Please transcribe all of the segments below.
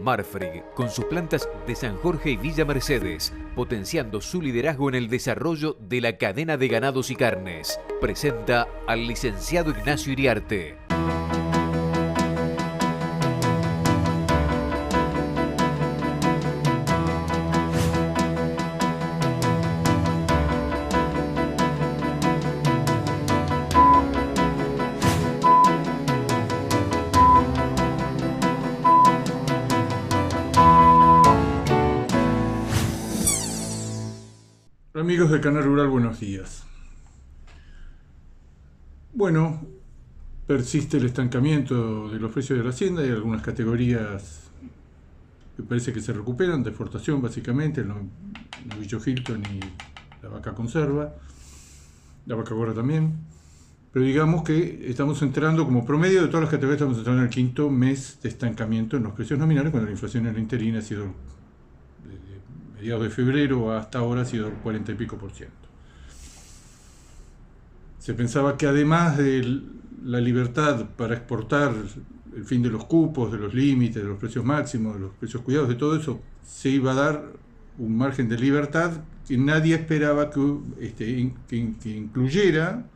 Marfrig, con sus plantas de San Jorge y Villa Mercedes, potenciando su liderazgo en el desarrollo de la cadena de ganados y carnes, presenta al licenciado Ignacio Iriarte. Amigos del canal Rural, buenos días. Bueno, persiste el estancamiento de los precios de la hacienda. Hay algunas categorías que parece que se recuperan, de exportación básicamente, el novillo Hilton y la vaca conserva, la vaca gorda también. Pero digamos que estamos entrando, como promedio de todas las categorías, estamos entrando en el quinto mes de estancamiento en los precios nominales, cuando la inflación en la interina ha sido, desde mediados de febrero hasta ahora, ha sido el 40 y pico %. Se pensaba que además de la libertad para exportar, el fin de los cupos, de los límites, de los precios máximos, de los precios cuidados, de todo eso, se iba a dar un margen de libertad que nadie esperaba que incluyera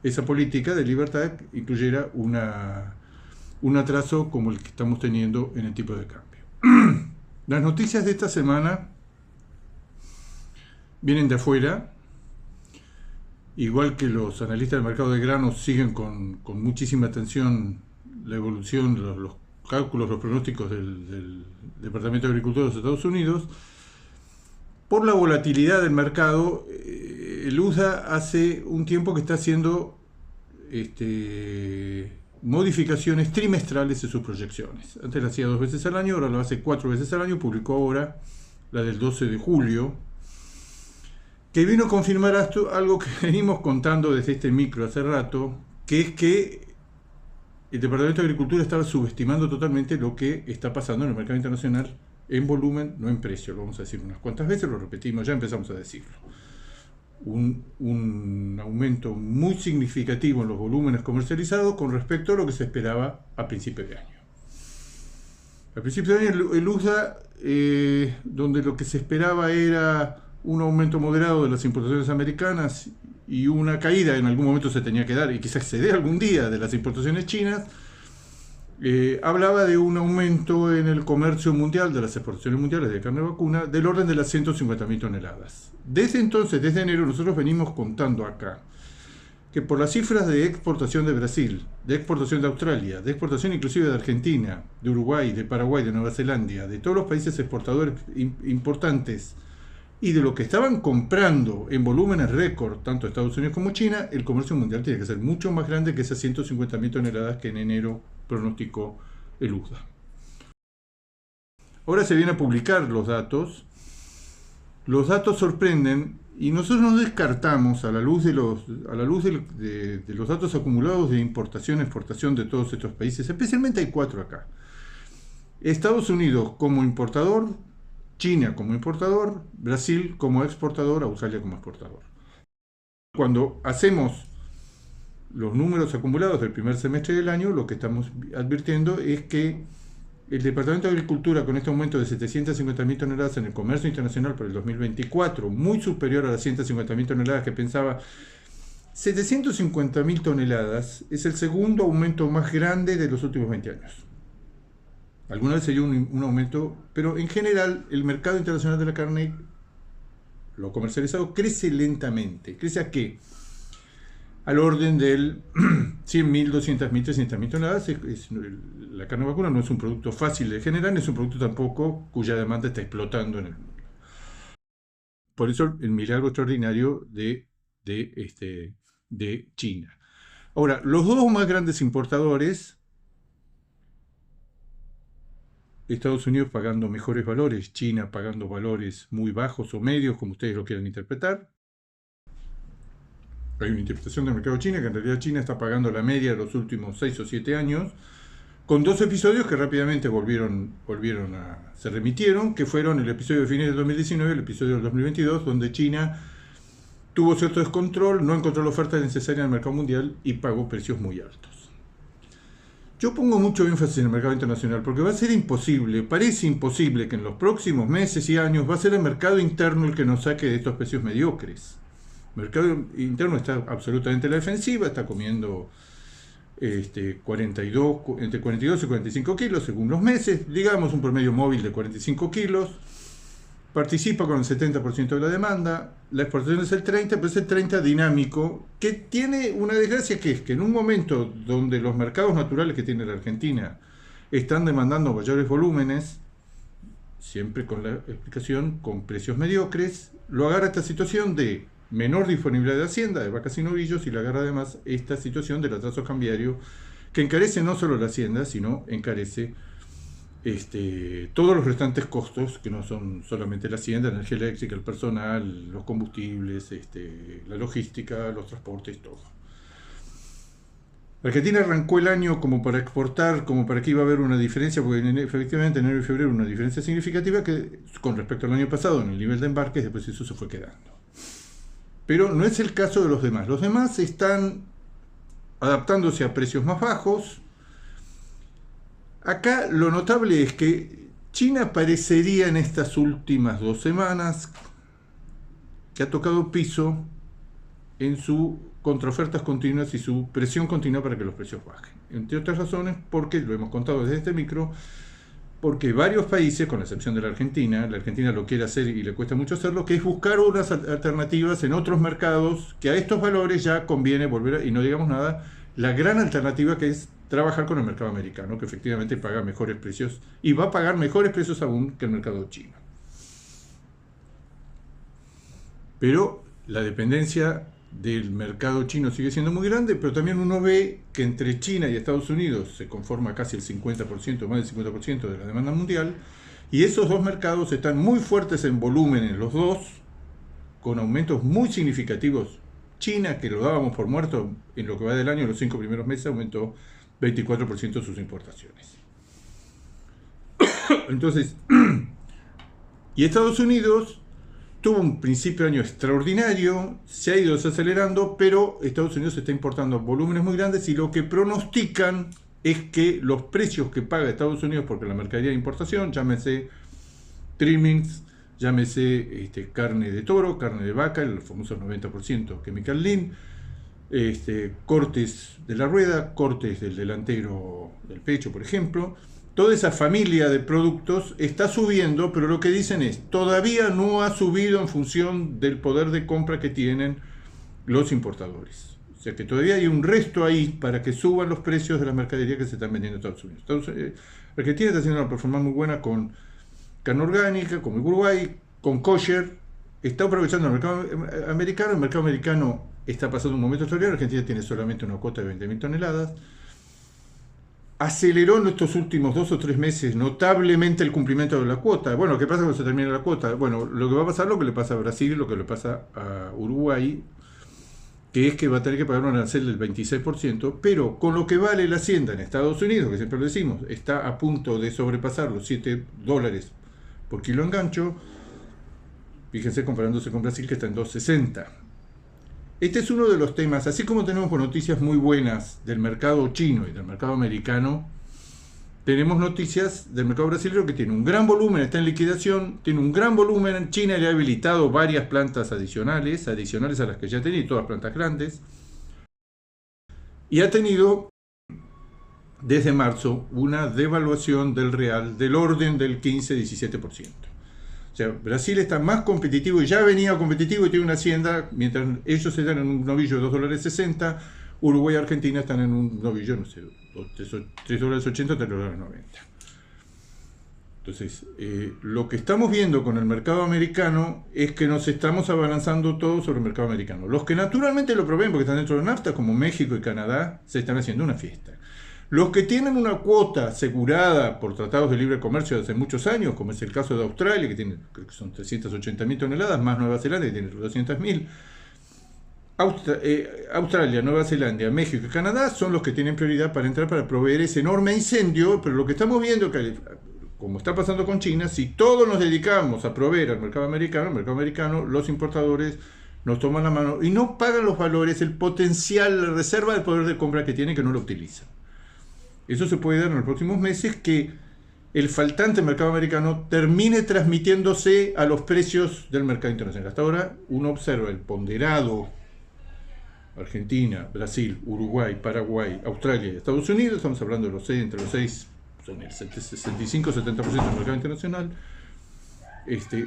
esa política de libertad, incluyera un atraso como el que estamos teniendo en el tipo de cambio. Las noticias de esta semana vienen de afuera. Igual que los analistas del mercado de granos siguen con muchísima atención la evolución, los cálculos, los pronósticos del Departamento de Agricultura de los Estados Unidos. Por la volatilidad del mercado, el USDA hace un tiempo que está haciendo modificaciones trimestrales de sus proyecciones. Antes la hacía 2 veces al año, ahora lo hace 4 veces al año. Publicó ahora la del 12 de julio, que vino a confirmar algo que venimos contando desde este micro hace rato, que es que el Departamento de Agricultura estaba subestimando totalmente lo que está pasando en el mercado internacional en volumen, no en precio. Lo vamos a decir unas cuantas veces, lo repetimos, ya empezamos a decirlo. Un aumento muy significativo en los volúmenes comercializados con respecto a lo que se esperaba a principios de año. A principios de año el USDA, donde lo que se esperaba era un aumento moderado de las importaciones americanas y una caída, en algún momento se tenía que dar, y quizás se dé algún día, de las importaciones chinas, hablaba de un aumento en el comercio mundial, de las exportaciones mundiales de carne vacuna, del orden de las 150.000 toneladas. Desde entonces, desde enero, nosotros venimos contando acá que por las cifras de exportación de Brasil, de exportación de Australia, de exportación inclusive de Argentina, de Uruguay, de Paraguay, de Nueva Zelanda, de todos los países exportadores importantes, y de lo que estaban comprando en volúmenes récord, tanto Estados Unidos como China, el comercio mundial tiene que ser mucho más grande que esas 150.000 toneladas que en enero pronosticó el USDA. Ahora se vienen a publicar los datos. Los datos sorprenden y nosotros no descartamos, a la luz de los datos acumulados de importación y exportación de todos estos países, especialmente hay 4 acá. Estados Unidos como importador, China como importador, Brasil como exportador, Australia como exportador. Cuando hacemos los números acumulados del primer semestre del año, lo que estamos advirtiendo es que el Departamento de Agricultura, con este aumento de 750.000 toneladas en el comercio internacional para el 2024, muy superior a las 150.000 toneladas que pensaba, 750.000 toneladas es el segundo aumento más grande de los últimos 20 años. Alguna vez se dio un aumento, pero en general el mercado internacional de la carne, lo comercializado, crece lentamente. ¿Crece a qué? Al orden del 100.000, 200.000, 300.000 toneladas. La carne vacuna no es un producto fácil de generar, no es un producto tampoco cuya demanda está explotando en el mundo. Por eso el milagro extraordinario de China. Ahora, los dos más grandes importadores, Estados Unidos pagando mejores valores, China pagando valores muy bajos o medios, como ustedes lo quieran interpretar. Hay una interpretación del mercado chino que en realidad China está pagando la media de los últimos 6 o 7 años, con 2 episodios que rápidamente se remitieron, que fueron el episodio de fines del 2019 y el episodio del 2022, donde China tuvo cierto descontrol, no encontró la oferta necesaria en el mercado mundial y pagó precios muy altos. Yo pongo mucho énfasis en el mercado internacional porque va a ser imposible, parece imposible que en los próximos meses y años va a ser el mercado interno el que nos saque de estos precios mediocres. El mercado interno está absolutamente a la defensiva, está comiendo entre 42 y 45 kilos según los meses, digamos un promedio móvil de 45 kilos, participa con el 70% de la demanda, la exportación es el 30%, pero es el 30% dinámico, que tiene una desgracia, que es que en un momento donde los mercados naturales que tiene la Argentina están demandando mayores volúmenes, siempre con la explicación, con precios mediocres, lo agarra esta situación de menor disponibilidad de hacienda, de vacas y novillos, y le agarra además esta situación del atraso cambiario, que encarece no solo la hacienda, sino encarece todos los restantes costos, que no son solamente la hacienda, la energía eléctrica, el personal, los combustibles, la logística, los transportes, todo. Argentina arrancó el año como para exportar, como para que iba a haber una diferencia, porque efectivamente en enero y febrero una diferencia significativa que con respecto al año pasado en el nivel de embarques, después eso se fue quedando. Pero no es el caso de los demás. Los demás están adaptándose a precios más bajos. Acá lo notable es que China parecería en estas últimas 2 semanas que ha tocado piso en su contraofertas continuas y su presión continua para que los precios bajen. Entre otras razones, porque, lo hemos contado desde este micro, porque varios países, con la excepción de la Argentina lo quiere hacer y le cuesta mucho hacerlo, que es buscar unas alternativas en otros mercados, que a estos valores ya conviene volver, y no digamos nada, la gran alternativa que es trabajar con el mercado americano, que efectivamente paga mejores precios, y va a pagar mejores precios aún que el mercado chino. Pero la dependencia del mercado chino sigue siendo muy grande, pero también uno ve que entre China y Estados Unidos se conforma casi el 50%, más del 50% de la demanda mundial, y esos dos mercados están muy fuertes en volumen en los dos, con aumentos muy significativos. China, que lo dábamos por muerto en lo que va del año, en los 5 primeros meses, aumentó 24% sus importaciones. Entonces, y Estados Unidos tuvo un principio de año extraordinario, se ha ido desacelerando, pero Estados Unidos está importando volúmenes muy grandes y lo que pronostican es que los precios que paga Estados Unidos porque la mercadería de importación, llámese trimmings, llámese carne de toro, carne de vaca, el famoso 90% chemical lean, cortes de la rueda, cortes del delantero del pecho, por ejemplo. Toda esa familia de productos está subiendo, pero lo que dicen es, todavía no ha subido en función del poder de compra que tienen los importadores. O sea que todavía hay un resto ahí para que suban los precios de la mercadería que se están vendiendo en Estados Unidos. Argentina está haciendo una performance muy buena con carne orgánica, con Uruguay, con kosher. Está aprovechando el mercado americano está pasando un momento extraordinario. Argentina tiene solamente una cuota de 20.000 toneladas. Aceleró en estos últimos 2 o 3 meses notablemente el cumplimiento de la cuota. Bueno, ¿qué pasa cuando se termina la cuota? Bueno, lo que va a pasar, lo que le pasa a Brasil, lo que le pasa a Uruguay, que es que va a tener que pagar un arancel del 26%, pero con lo que vale la hacienda en Estados Unidos, que siempre lo decimos, está a punto de sobrepasar los $7 por kilo engancho. Fíjense comparándose con Brasil, que está en 2.60. Este es uno de los temas, así como tenemos noticias muy buenas del mercado chino y del mercado americano, tenemos noticias del mercado brasileño que tiene un gran volumen, está en liquidación, tiene un gran volumen. China le ha habilitado varias plantas adicionales a las que ya tenía, todas plantas grandes, y ha tenido desde marzo una devaluación del real del orden del 15-17%. O sea, Brasil está más competitivo y ya venía competitivo y tiene una hacienda, mientras ellos están en un novillo de $2.60, Uruguay y Argentina están en un novillo, no sé, $3.80, $3.90. Entonces, lo que estamos viendo con el mercado americano es que nos estamos abalanzando todo sobre el mercado americano. Los que naturalmente lo proveen porque están dentro de NAFTA, como México y Canadá, se están haciendo una fiesta. Los que tienen una cuota asegurada por tratados de libre comercio de hace muchos años, como es el caso de Australia, que tiene, creo que son 380.000 toneladas, más Nueva Zelanda, que tiene 200.000. Australia, Nueva Zelanda, México y Canadá son los que tienen prioridad para entrar para proveer ese enorme incendio, pero lo que estamos viendo, que como está pasando con China, si todos nos dedicamos a proveer al mercado americano, los importadores nos toman la mano y no pagan los valores, el potencial, la reserva de poder de compra que tienen, que no lo utilizan. Eso se puede dar en los próximos meses, que el faltante mercado americano termine transmitiéndose a los precios del mercado internacional. Hasta ahora uno observa el ponderado Argentina, Brasil, Uruguay, Paraguay, Australia y Estados Unidos, estamos hablando de los 6, entre los 6 son el 65-70% del mercado internacional.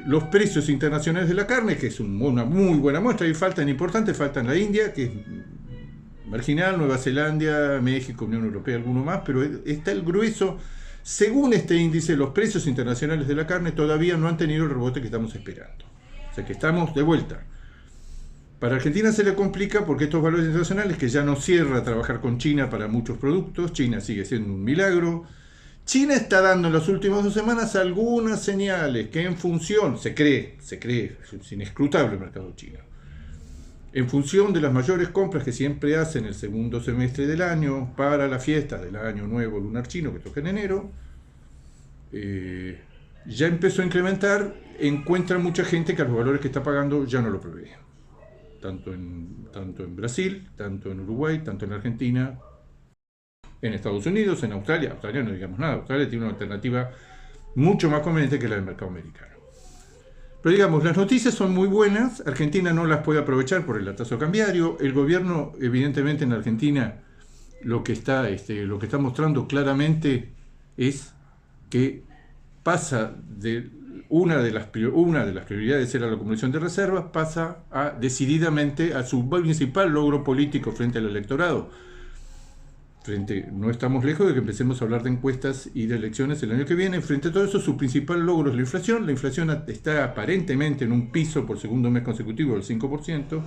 Los precios internacionales de la carne, que es una muy buena muestra, y faltan importantes, faltan la India, que es marginal, Nueva Zelanda, México, Unión Europea, alguno más, pero está el grueso. Según este índice, los precios internacionales de la carne todavía no han tenido el rebote que estamos esperando. O sea que estamos de vuelta. Para Argentina se le complica porque estos valores internacionales, que ya no cierra a trabajar con China para muchos productos, China sigue siendo un milagro. China está dando en las últimas 2 semanas algunas señales que en función, se cree, es inescrutable el mercado chino, en función de las mayores compras que siempre hace en el segundo semestre del año para la fiesta del año nuevo lunar chino que toca en enero, ya empezó a incrementar, encuentra mucha gente que a los valores que está pagando ya no lo prevé. Tanto en Brasil, tanto en Uruguay, tanto en Argentina, en Estados Unidos, en Australia. Australia no digamos nada, Australia tiene una alternativa mucho más conveniente que la del mercado americano. Pero digamos, las noticias son muy buenas, Argentina no las puede aprovechar por el atraso cambiario, el gobierno evidentemente en Argentina lo que está mostrando claramente es que pasa de una de las prioridades era la acumulación de reservas, pasa decididamente a su principal logro político frente al electorado. No estamos lejos de que empecemos a hablar de encuestas y de elecciones el año que viene. Frente a todo eso, su principal logro es la inflación. La inflación está aparentemente en un piso por segundo mes consecutivo del 5%.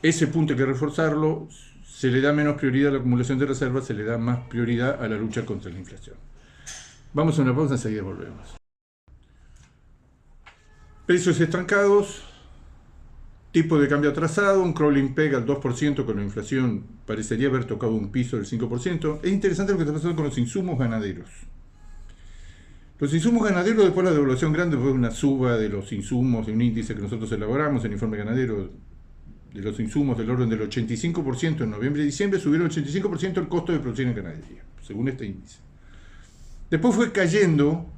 Ese punto hay que reforzarlo. Se le da menos prioridad a la acumulación de reservas, se le da más prioridad a la lucha contra la inflación. Vamos a una pausa, enseguida volvemos. Precios estancados, tipo de cambio atrasado, un crawling peg al 2% con la inflación parecería haber tocado un piso del 5%. Es interesante lo que está pasando con los insumos ganaderos. Los insumos ganaderos, después de la devaluación grande, fue una suba de los insumos, de un índice que nosotros elaboramos, el informe ganadero, de los insumos del orden del 85% en noviembre y diciembre, subieron 85% el costo de producción en ganadería, según este índice. Después fue cayendo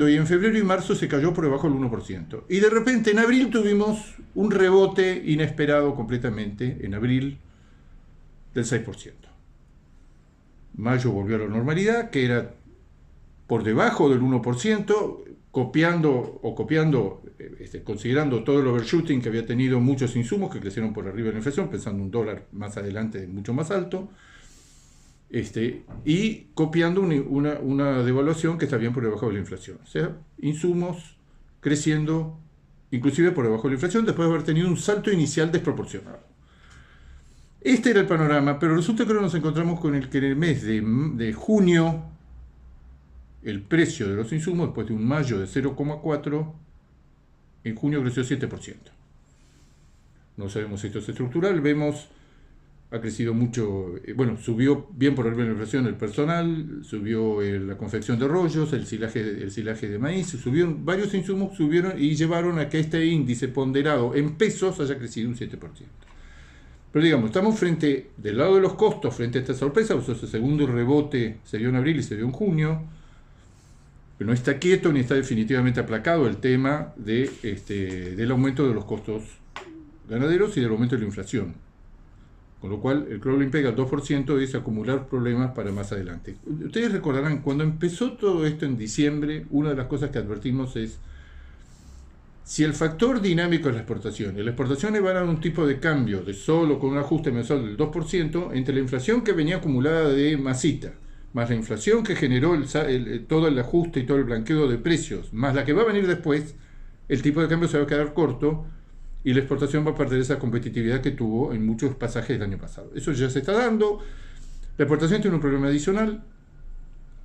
y en febrero y marzo se cayó por debajo del 1%. Y de repente en abril tuvimos un rebote inesperado completamente, en abril, del 6%. Mayo volvió a la normalidad, que era por debajo del 1%, considerando todo el overshooting que había tenido muchos insumos que crecieron por arriba de la inflación, pensando un dólar más adelante mucho más alto, y copiando una devaluación que está bien por debajo de la inflación. O sea, insumos creciendo inclusive por debajo de la inflación después de haber tenido un salto inicial desproporcionado. Este era el panorama, pero resulta que ahora nos encontramos con el que en el mes de junio el precio de los insumos, después de un mayo de 0,4, en junio creció 7%. No sabemos si esto es estructural, ha crecido mucho, subió bien por arriba de la inflación el personal, subió la confección de rollos, el silaje de maíz, varios insumos subieron y llevaron a que este índice ponderado en pesos haya crecido un 7%. Pero digamos, estamos del lado de los costos, frente a esta sorpresa, ese segundo rebote se dio en abril y se dio en junio, pero no está quieto ni está definitivamente aplacado el tema del aumento de los costos ganaderos y del aumento de la inflación. Con lo cual, el crawling peg al 2% es acumular problemas para más adelante. Ustedes recordarán, cuando empezó todo esto en diciembre, una de las cosas que advertimos es, si el factor dinámico es la exportación, y las exportaciones van a un tipo de cambio de solo con un ajuste mensual del 2%, entre la inflación que venía acumulada de masita, más la inflación que generó todo el ajuste y todo el blanqueo de precios, más la que va a venir después, el tipo de cambio se va a quedar corto, y la exportación va a perder esa competitividad que tuvo en muchos pasajes del año pasado. Eso ya se está dando. La exportación tiene un problema adicional.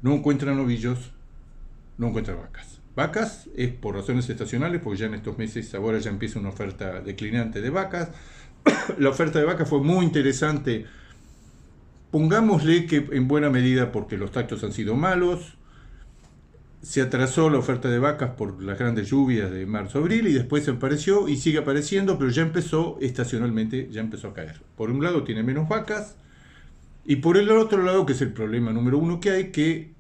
No encuentra novillos, no encuentra vacas. Vacas es por razones estacionales, porque ya en estos meses ahora ya empieza una oferta declinante de vacas. La oferta de vacas fue muy interesante. Pongámosle que en buena medida porque los tactos han sido malos. Se atrasó la oferta de vacas por las grandes lluvias de marzo-abril y después se apareció y sigue apareciendo, pero ya empezó estacionalmente, ya empezó a caer. Por un lado tiene menos vacas Y por el otro lado, que es el problema número uno que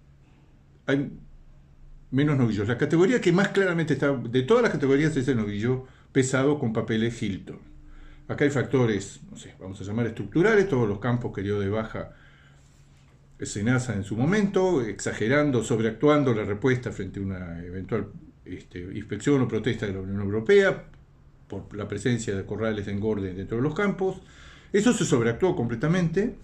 hay menos novillos. La categoría que más claramente está, de todas las categorías, es el novillo pesado con papeles Hilton. Acá hay factores, no sé, vamos a llamar estructurales, todos los campos que dio de baja Senasa en su momento, exagerando, sobreactuando la respuesta frente a una eventual inspección o protesta de la Unión Europea por la presencia de corrales de engorde dentro de los campos. Eso se sobreactuó completamente.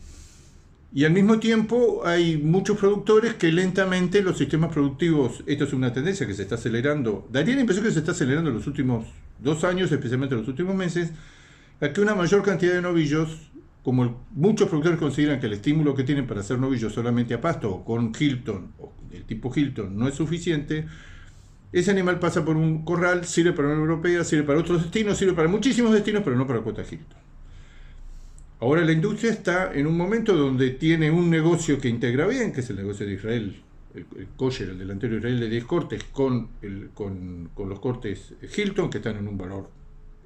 Y al mismo tiempo hay muchos productores que lentamente los sistemas productivos, esto es una tendencia que se está acelerando, daría la impresión que se está acelerando en los últimos 2 años, especialmente en los últimos meses, a que una mayor cantidad de novillos, como muchos productores consideran que el estímulo que tienen para hacer novillos solamente a pasto o con Hilton, o del tipo Hilton, no es suficiente, ese animal pasa por un corral, sirve para la Unión Europea, sirve para otros destinos, sirve para muchísimos destinos, pero no para cuota Hilton. Ahora la industria está en un momento donde tiene un negocio que integra bien, que es el negocio de Israel, el kosher, el delantero Israel de 10 cortes, con los cortes Hilton, que están en un valor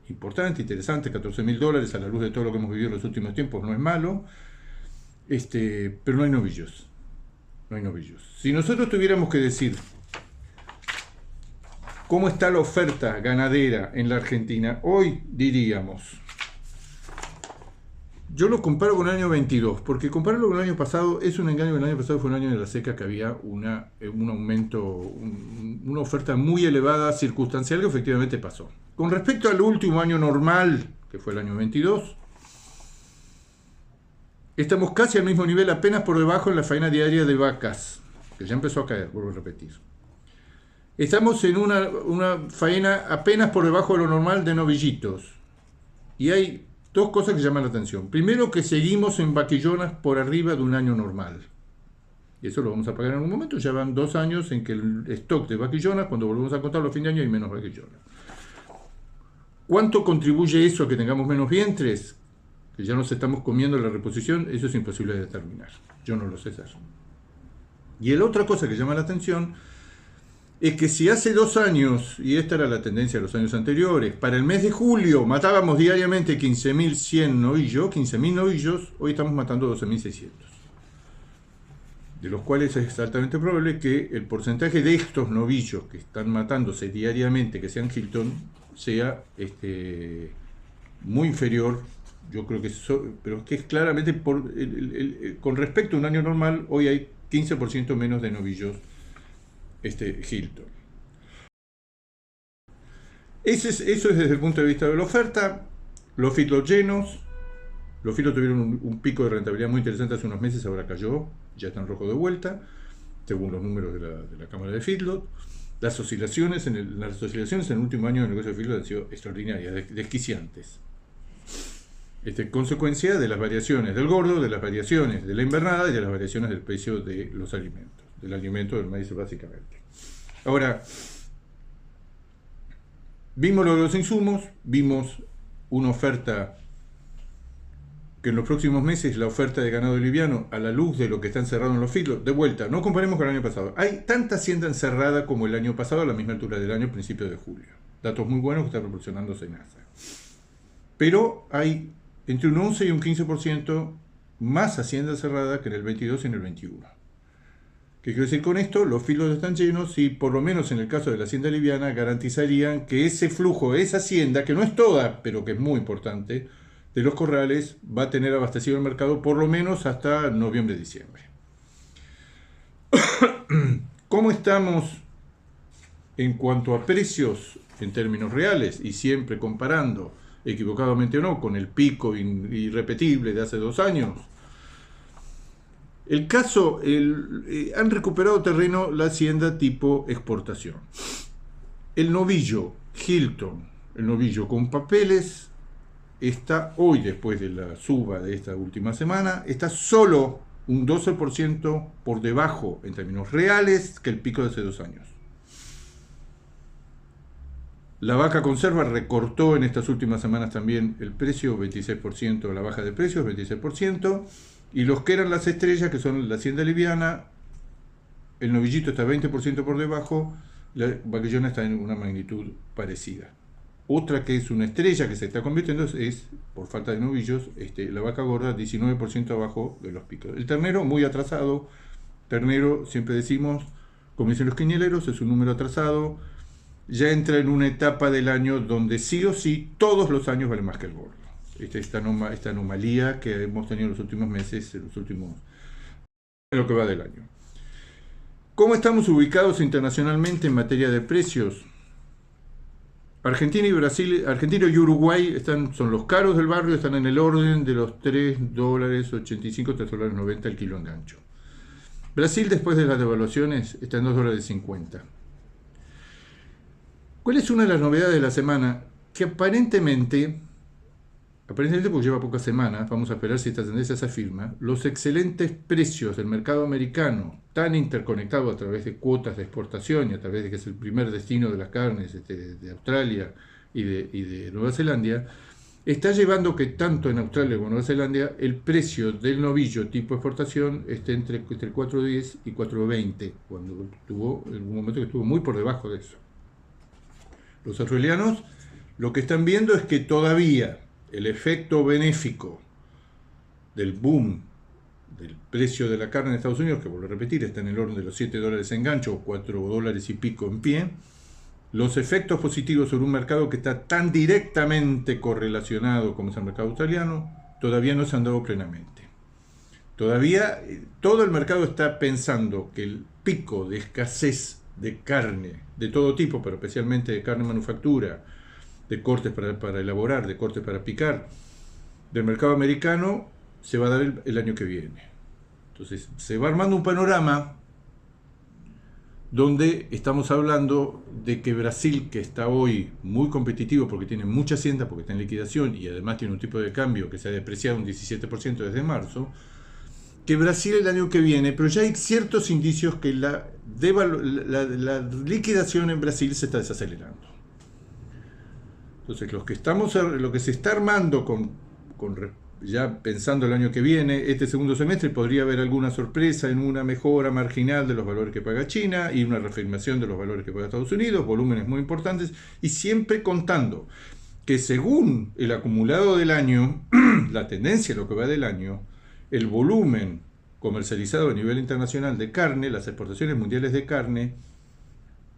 importante, interesante, $14.000 a la luz de todo lo que hemos vivido en los últimos tiempos, no es malo, pero no hay novillos. No hay novillos. Si nosotros tuviéramos que decir cómo está la oferta ganadera en la Argentina, hoy diríamos... Yo lo comparo con el año 22, porque compararlo con el año pasado es un engaño. El año pasado fue un año de la seca que había un aumento, una oferta muy elevada, circunstancial, que efectivamente pasó. Con respecto al último año normal, que fue el año 22, estamos casi al mismo nivel, apenas por debajo en la faena diaria de vacas, que ya empezó a caer, vuelvo a repetir. Estamos en una faena apenas por debajo de lo normal de novillitos. Y hay 2 cosas que llaman la atención. Primero, que seguimos en vaquillonas por arriba de un año normal. Y eso lo vamos a pagar en un momento. Ya van 2 años en que el stock de vaquillonas, cuando volvemos a contarlo a fin de año, hay menos vaquillonas. ¿Cuánto contribuye eso a que tengamos menos vientres? Que ya nos estamos comiendo la reposición. Eso es imposible de determinar. Yo no lo sé hacer. Y la otra cosa que llama la atención es que si hace 2 años, y esta era la tendencia de los años anteriores, para el mes de julio matábamos diariamente 15.100 novillos, 15.000 novillos, hoy estamos matando 12.600. De los cuales es altamente probable que el porcentaje de estos novillos que están matándose diariamente, que sean Hilton, sea muy inferior. Yo creo que pero que es claramente con respecto a un año normal, hoy hay 15% menos de novillos Hilton. Eso es desde el punto de vista de la oferta. Los feedlots llenos. Los feedlots tuvieron un pico de rentabilidad muy interesante hace unos meses, ahora cayó, ya está en rojo de vuelta, según los números de la Cámara de Feedlot. Las oscilaciones en el último año del negocio de feedlot han sido extraordinarias, desquiciantes. Consecuencia de las variaciones del gordo, de las variaciones de la invernada y de las variaciones del precio de los alimentos, del alimento del maíz básicamente. Ahora, vimos lo de los insumos, vimos una oferta que en los próximos meses, la oferta de ganado liviano, a la luz de lo que está encerrado en los feedlots, de vuelta, no comparemos con el año pasado. Hay tanta hacienda encerrada como el año pasado, a la misma altura del año, principio de julio. Datos muy buenos que está proporcionando Senasa. Pero hay entre un 11 y un 15% más hacienda cerrada que en el 22 y en el 21. ¿Qué quiero decir con esto? Los feedlots están llenos y, por lo menos en el caso de la hacienda liviana, garantizarían que ese flujo, esa hacienda, que no es toda, pero que es muy importante, de los corrales, va a tener abastecido el mercado por lo menos hasta noviembre-diciembre. ¿Cómo estamos en cuanto a precios en términos reales? Y siempre comparando, equivocadamente o no, con el pico irrepetible de hace 2 años. El caso, han recuperado terreno la hacienda tipo exportación. El novillo Hilton, el novillo con papeles, está hoy, después de la suba de esta última semana, está solo un 12% por debajo en términos reales que el pico de hace 2 años. La vaca conserva recortó en estas últimas semanas también el precio, 26%, la baja de precios, 26%, y los que eran las estrellas, que son la hacienda liviana, el novillito está 20% por debajo, la vaquillona está en una magnitud parecida. Otra que es una estrella que se está convirtiendo es, por falta de novillos, la vaca gorda 19% abajo de los picos. El ternero muy atrasado. Ternero, siempre decimos, como dicen los quinieleros, es un número atrasado. Ya entra en una etapa del año donde sí o sí todos los años vale más que el gordo. Esta anomalía que hemos tenido en los últimos meses, en lo que va del año. ¿Cómo estamos ubicados internacionalmente en materia de precios? Argentina y Brasil, Argentina y Uruguay son los caros del barrio, están en el orden de los $3.85, $3.90 el kilo engancho. Brasil, después de las devaluaciones, está en $2.50. ¿Cuál es una de las novedades de la semana? Que aparentemente porque lleva pocas semanas, vamos a esperar si esta tendencia se afirma, los excelentes precios del mercado americano, tan interconectado a través de cuotas de exportación y a través de que es el primer destino de las carnes de Australia y de Nueva Zelanda, está llevando que tanto en Australia como en Nueva Zelanda el precio del novillo tipo exportación esté entre 4.10 y 4.20, cuando en un momento que estuvo muy por debajo de eso. Los australianos lo que están viendo es que todavía el efecto benéfico del boom del precio de la carne en Estados Unidos, que vuelvo a repetir, está en el orden de los $7 en gancho o $4 y pico en pie, los efectos positivos sobre un mercado que está tan directamente correlacionado como es el mercado australiano, todavía no se han dado plenamente. Todavía todo el mercado está pensando que el pico de escasez de carne de todo tipo, pero especialmente de carne manufactura, de cortes para elaborar, de cortes para picar, del mercado americano, se va a dar el año que viene. Entonces, se va armando un panorama donde estamos hablando de que Brasil, que está hoy muy competitivo porque tiene mucha hacienda, porque está en liquidación y además tiene un tipo de cambio que se ha depreciado un 17% desde marzo, que Brasil el año que viene, pero ya hay ciertos indicios que la liquidación en Brasil se está desacelerando. Entonces, lo que se está armando ya pensando el año que viene, este segundo semestre, podría haber alguna sorpresa en una mejora marginal de los valores que paga China y una reafirmación de los valores que paga Estados Unidos, volúmenes muy importantes, y siempre contando que según el acumulado del año, la tendencia de lo que va del año, el volumen comercializado a nivel internacional de carne, las exportaciones mundiales de carne,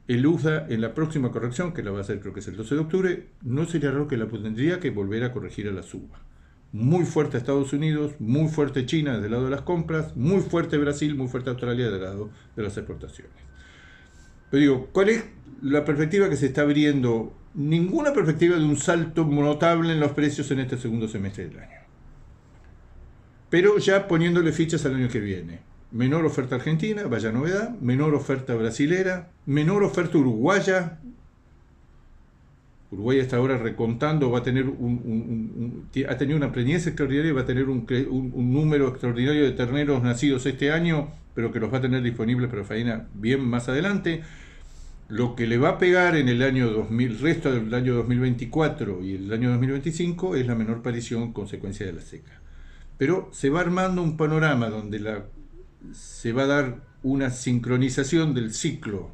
el USDA en la próxima corrección, que la va a hacer creo que es el 12 de octubre, no sería raro que la tendría que volver a corregir a la suba. Muy fuerte Estados Unidos, muy fuerte China desde el lado de las compras, muy fuerte Brasil, muy fuerte Australia del lado de las exportaciones. Pero digo, ¿cuál es la perspectiva que se está abriendo? Ninguna perspectiva de un salto notable en los precios en este segundo semestre del año. Pero ya poniéndole fichas al año que viene. Menor oferta argentina, vaya novedad, menor oferta brasilera, menor oferta uruguaya. Uruguay hasta ahora recontando va a tener ha tenido una preñez extraordinaria y va a tener un número extraordinario de terneros nacidos este año, pero que los va a tener disponibles para faena bien más adelante. Lo que le va a pegar en el resto del año 2024 y el año 2025 es la menor parición consecuencia de la seca. Pero se va armando un panorama donde se va a dar una sincronización del ciclo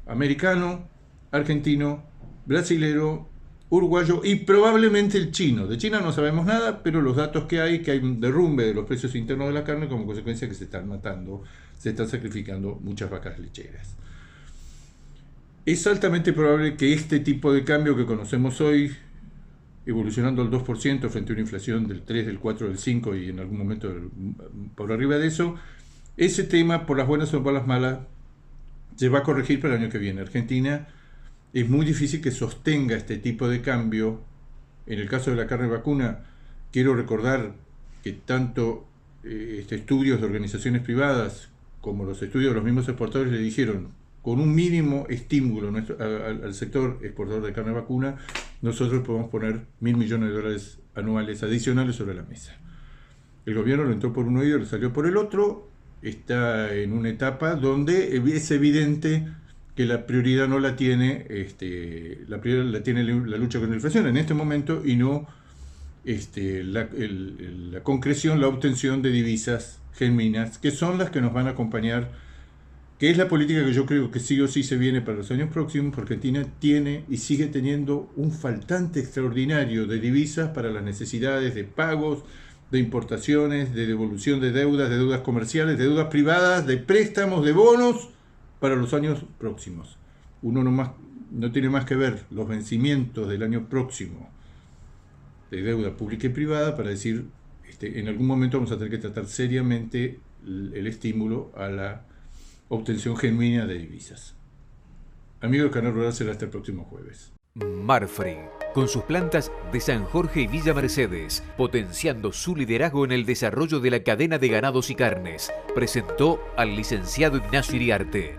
americano, argentino, brasilero, uruguayo y probablemente el chino. De China no sabemos nada, pero los datos que hay un derrumbe de los precios internos de la carne como consecuencia que se están matando, se están sacrificando muchas vacas lecheras. Es altamente probable que este tipo de cambio que conocemos hoy, evolucionando al 2% frente a una inflación del 3, del 4, del 5 y en algún momento por arriba de eso, ese tema, por las buenas o por las malas, se va a corregir para el año que viene. Argentina es muy difícil que sostenga este tipo de cambio. En el caso de la carne vacuna, quiero recordar que tanto estudios de organizaciones privadas como los estudios de los mismos exportadores le dijeron, con un mínimo estímulo al sector exportador de carne vacuna, nosotros podemos poner $1.000 millones anuales adicionales sobre la mesa. El gobierno lo entró por un oído y lo salió por el otro. Está en una etapa donde es evidente que la prioridad no la tiene, la prioridad la tiene la lucha con la inflación en este momento y no la concreción, la obtención de divisas genuinas, que son las que nos van a acompañar que es la política que yo creo que sí o sí se viene para los años próximos, porque Argentina tiene y sigue teniendo un faltante extraordinario de divisas para las necesidades de pagos, de importaciones, de devolución de deudas comerciales, de deudas privadas, de préstamos, de bonos para los años próximos. Uno no tiene más que ver los vencimientos del año próximo de deuda pública y privada para decir, en algún momento vamos a tener que tratar seriamente el estímulo a la obtención genuina de divisas. Amigo del Canal Rural, será hasta el próximo jueves. Marfrig, con sus plantas de San Jorge y Villa Mercedes, potenciando su liderazgo en el desarrollo de la cadena de ganados y carnes, presentó al licenciado Ignacio Iriarte.